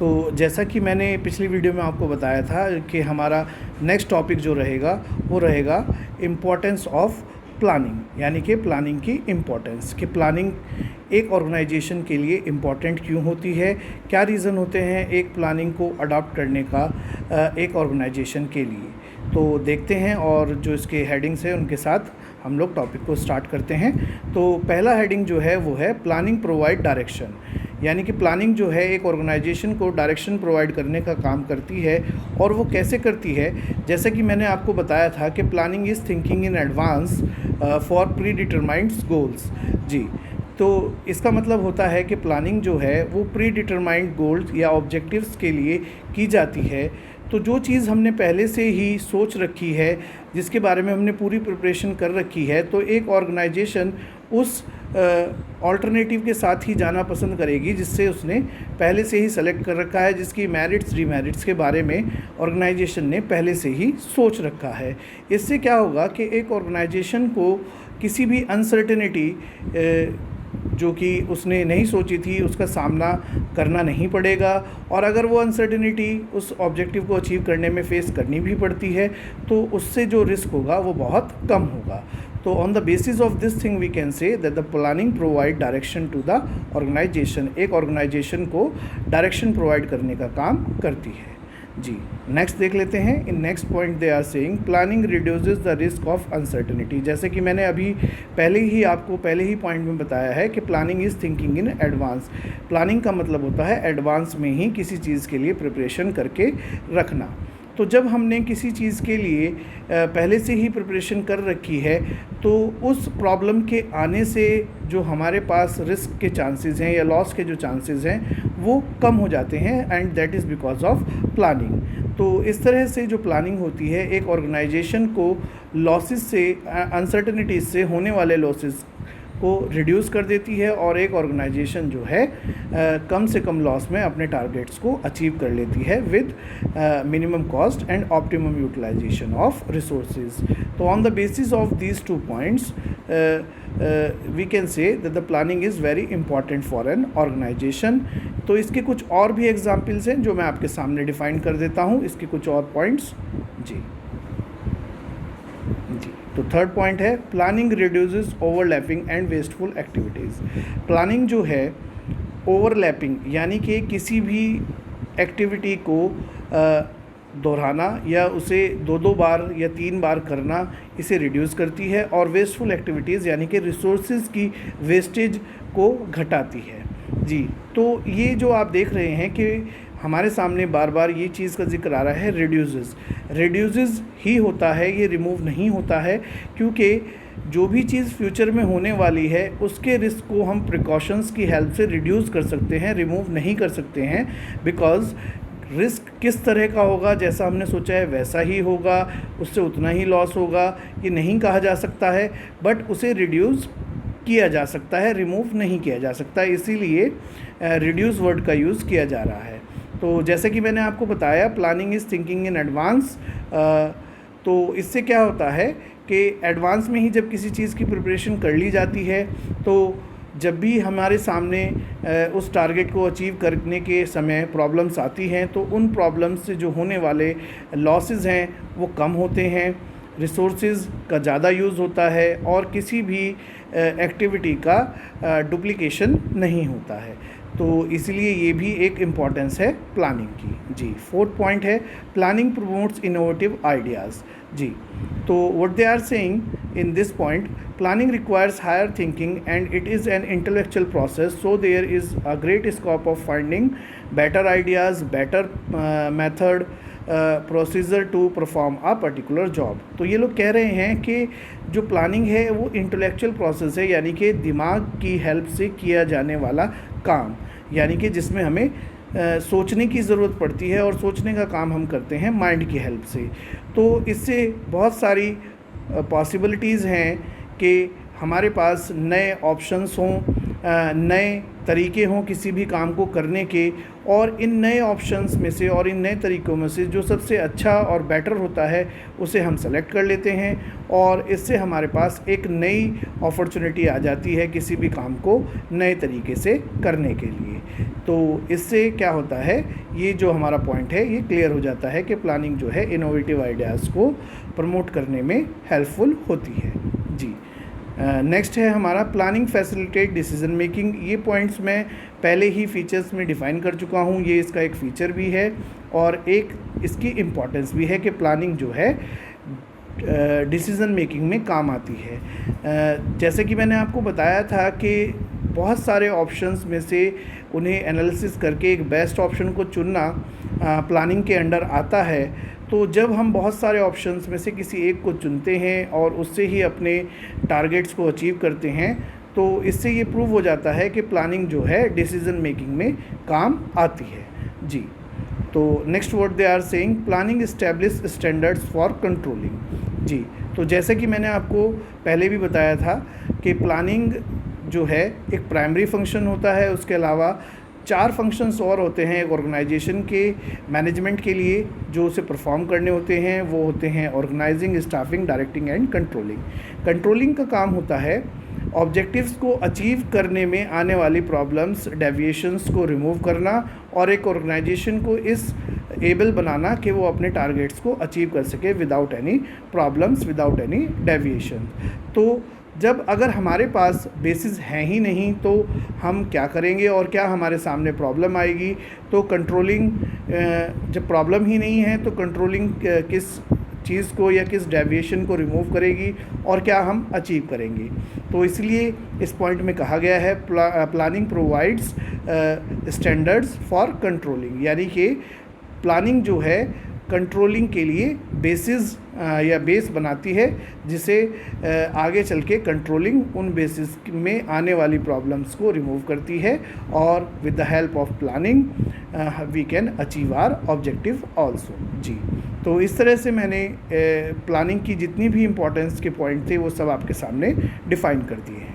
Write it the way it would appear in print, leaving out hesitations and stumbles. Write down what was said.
तो जैसा कि मैंने पिछली वीडियो में आपको बताया था कि हमारा नेक्स्ट टॉपिक जो रहेगा वो रहेगा इम्पोर्टेंस ऑफ प्लानिंग, यानी कि प्लानिंग की इम्पोर्टेंस, कि प्लानिंग एक ऑर्गेनाइजेशन के लिए इम्पॉर्टेंट क्यों होती है, क्या रीज़न होते हैं एक प्लानिंग को अडॉप्ट करने का एक ऑर्गेनाइजेशन के लिए। तो देखते हैं और जो इसके हेडिंग्स हैं उनके साथ हम लोग टॉपिक को स्टार्ट करते हैं। तो पहला हेडिंग जो है वो है प्लानिंग प्रोवाइड डायरेक्शन, यानी कि प्लानिंग जो है एक ऑर्गेनाइजेशन को डायरेक्शन प्रोवाइड करने का काम करती है। और वो कैसे करती है, जैसे कि मैंने आपको बताया था कि planning is thinking in advance for predetermined goals. जी, तो इसका मतलब होता है कि प्लानिंग जो है वो प्री डिटरमाइंड गोल्स या ऑब्जेक्टिव्स के लिए की जाती है। तो जो चीज़ हमने पहले से ही सोच रखी है, जिसके बारे में हमने पूरी प्रिपरेशन कर रखी है, तो एक ऑर्गेनाइजेशन उस ऑल्टरनेटिव के साथ ही जाना पसंद करेगी जिससे उसने पहले से ही सेलेक्ट कर रखा है, जिसकी मेरिट्स डीमेरिट्स के बारे में ऑर्गेनाइजेशन ने पहले से ही सोच रखा है। इससे क्या होगा कि एक ऑर्गेनाइजेशन को किसी भी अनसर्टेनिटी जो कि उसने नहीं सोची थी उसका सामना करना नहीं पड़ेगा, और अगर वो अनसर्टेनिटी उस ऑब्जेक्टिव को अचीव करने में फेस करनी भी पड़ती है तो उससे जो रिस्क होगा वो बहुत कम होगा। तो on the basis of this thing we can say that the planning provide direction to the organization, एक ऑर्गेनाइजेशन को डायरेक्शन प्रोवाइड करने का काम करती है। जी, नेक्स्ट देख लेते हैं। In next point they are saying planning reduces the risk of uncertainty. जैसे कि मैंने अभी पहले ही पॉइंट में बताया है कि planning is thinking in advance. Planning का मतलब होता है एडवांस में ही किसी चीज़ के लिए प्रिपरेशन करके रखना। तो जब हमने किसी चीज़ के लिए पहले से ही प्रिपरेशन कर रखी है तो उस प्रॉब्लम के आने से जो हमारे पास रिस्क के चांसेस हैं या लॉस के जो चांसेस हैं वो कम हो जाते हैं, and that is because of planning. तो इस तरह से जो प्लानिंग होती है एक ऑर्गेनाइजेशन को लॉसेस से, अनसर्टेनिटीज से होने वाले लॉसेस को रिड्यूस कर देती है और एक ऑर्गेनाइजेशन जो है कम से कम लॉस में अपने टारगेट्स को अचीव कर लेती है with minimum cost and optimum utilization of resources. तो on the basis of these 2 points we can say that the planning is very important for an organization. तो इसके कुछ और भी एग्जाम्पल्स हैं जो मैं आपके सामने डिफाइन कर देता हूँ, इसके कुछ और पॉइंट्स। जी, तो थर्ड पॉइंट है planning reduces overlapping and wasteful activities. Planning जो है ओवरलैपिंग, यानी कि किसी भी एक्टिविटी को दोहराना या उसे 2 बार या 3 बार करना, इसे रिड्यूस करती है। और वेस्टफुल एक्टिविटीज़ यानी कि रिसोर्सेज की वेस्टेज को घटाती है। जी, तो ये जो आप देख रहे हैं कि हमारे सामने बार बार ये चीज़ का जिक्र आ रहा है, रिड्यूसेस ही होता है, ये रिमूव नहीं होता है, क्योंकि जो भी चीज़ फ्यूचर में होने वाली है उसके रिस्क को हम प्रिकॉशंस की हेल्प से रिड्यूस कर सकते हैं, रिमूव नहीं कर सकते हैं। बिकॉज़ रिस्क किस तरह का होगा, जैसा हमने सोचा है वैसा ही होगा, उससे उतना ही लॉस होगा, ये नहीं कहा जा सकता है, बट उसे रिड्यूस किया जा सकता है, रिमूव नहीं किया जा सकता। इसीलिए रिड्यूस वर्ड का यूज़ किया जा रहा है। तो जैसे कि मैंने आपको बताया planning is thinking in advance. तो इससे क्या होता है कि एडवांस में ही जब किसी चीज़ की प्रिपरेशन कर ली जाती है तो जब भी हमारे सामने उस टारगेट को अचीव करने के समय प्रॉब्लम्स आती हैं तो उन प्रॉब्लम्स से जो होने वाले लॉसेस हैं वो कम होते हैं, रिसोर्सेज का ज़्यादा यूज़ होता है और किसी भी एक्टिविटी का डुप्लीकेशन नहीं होता है। तो इसलिए ये भी एक इम्पॉर्टेंस है प्लानिंग की। जी, 4th पॉइंट है प्लानिंग प्रमोट्स इनोवेटिव आइडियाज़। जी, तो what they are saying in this point, planning requires higher thinking and it is an intellectual process, so there is a great scope of finding better ideas, better method, procedure to perform a particular job. तो ये लोग कह रहे हैं कि जो planning है वो इंटेलेक्चुअल प्रोसेस है, यानी कि दिमाग की हेल्प से किया जाने वाला काम, यानी कि जिसमें हमें सोचने की ज़रूरत पड़ती है और सोचने का काम हम करते हैं माइंड की हेल्प से। तो इससे बहुत सारी पॉसिबिलिटीज़ हैं कि हमारे पास नए ऑप्शंस हों नए तरीके हों किसी भी काम को करने के, और इन नए ऑप्शंस में से और इन नए तरीक़ों में से जो सबसे अच्छा और बेटर होता है उसे हम सेलेक्ट कर लेते हैं, और इससे हमारे पास एक नई अपॉर्चुनिटी आ जाती है किसी भी काम को नए तरीके से करने के लिए। तो इससे क्या होता है, ये जो हमारा पॉइंट है ये क्लियर हो जाता है कि प्लानिंग जो है इनोवेटिव आइडियाज़ को प्रमोट करने में हेल्पफुल होती है। जी, नेक्स्ट है हमारा प्लानिंग फैसिलिटेट डिसीजन मेकिंग। ये पॉइंट्स मैं पहले ही फीचर्स में डिफ़ाइन कर चुका हूँ, ये इसका एक फ़ीचर भी है और एक इसकी इम्पॉर्टेंस भी है कि प्लानिंग जो है डिसीज़न मेकिंग में काम आती है। जैसे कि मैंने आपको बताया था कि बहुत सारे ऑप्शंस में से उन्हें एनालिसिस करके एक बेस्ट ऑप्शन को चुनना प्लानिंग के अंडर आता है। तो जब हम बहुत सारे ऑप्शंस में से किसी एक को चुनते हैं और उससे ही अपने टारगेट्स को अचीव करते हैं, तो इससे ये प्रूव हो जाता है कि प्लानिंग जो है डिसीज़न मेकिंग में काम आती है। जी, तो next word they are saying planning establish standards for controlling. जी, तो जैसे कि मैंने आपको पहले भी बताया था कि प्लानिंग जो है एक प्राइमरी फंक्शन होता है, उसके अलावा 4 फंक्शंस और होते हैं एक ऑर्गेनाइजेशन के मैनेजमेंट के लिए जो उसे परफॉर्म करने होते हैं। वो होते हैं organizing, staffing, directing and controlling. Controlling का काम होता है ऑब्जेक्टिव्स को अचीव करने में आने वाली प्रॉब्लम्स, डेविएशंस को रिमूव करना और एक ऑर्गेनाइजेशन को इस एबल बनाना कि वो अपने टारगेट्स को अचीव कर सके without any problems, without any deviation. तो जब अगर हमारे पास बेसिस हैं ही नहीं तो हम क्या करेंगे और क्या हमारे सामने प्रॉब्लम आएगी। तो कंट्रोलिंग, जब प्रॉब्लम ही नहीं है तो कंट्रोलिंग किस चीज़ को या किस डेविएशन को रिमूव करेगी और क्या हम अचीव करेंगे। तो इसलिए इस पॉइंट में कहा गया है planning provides standards for controlling, यानी कि प्लानिंग जो है कंट्रोलिंग के लिए बेसिस या बेस बनाती है जिसे आगे चल के कंट्रोलिंग उन बेसिस में आने वाली प्रॉब्लम्स को रिमूव करती है, और with the help of planning we can achieve our objective also. जी, तो इस तरह से मैंने प्लानिंग की जितनी भी इम्पोर्टेंस के पॉइंट थे वो सब आपके सामने डिफ़ाइन कर दिए हैं।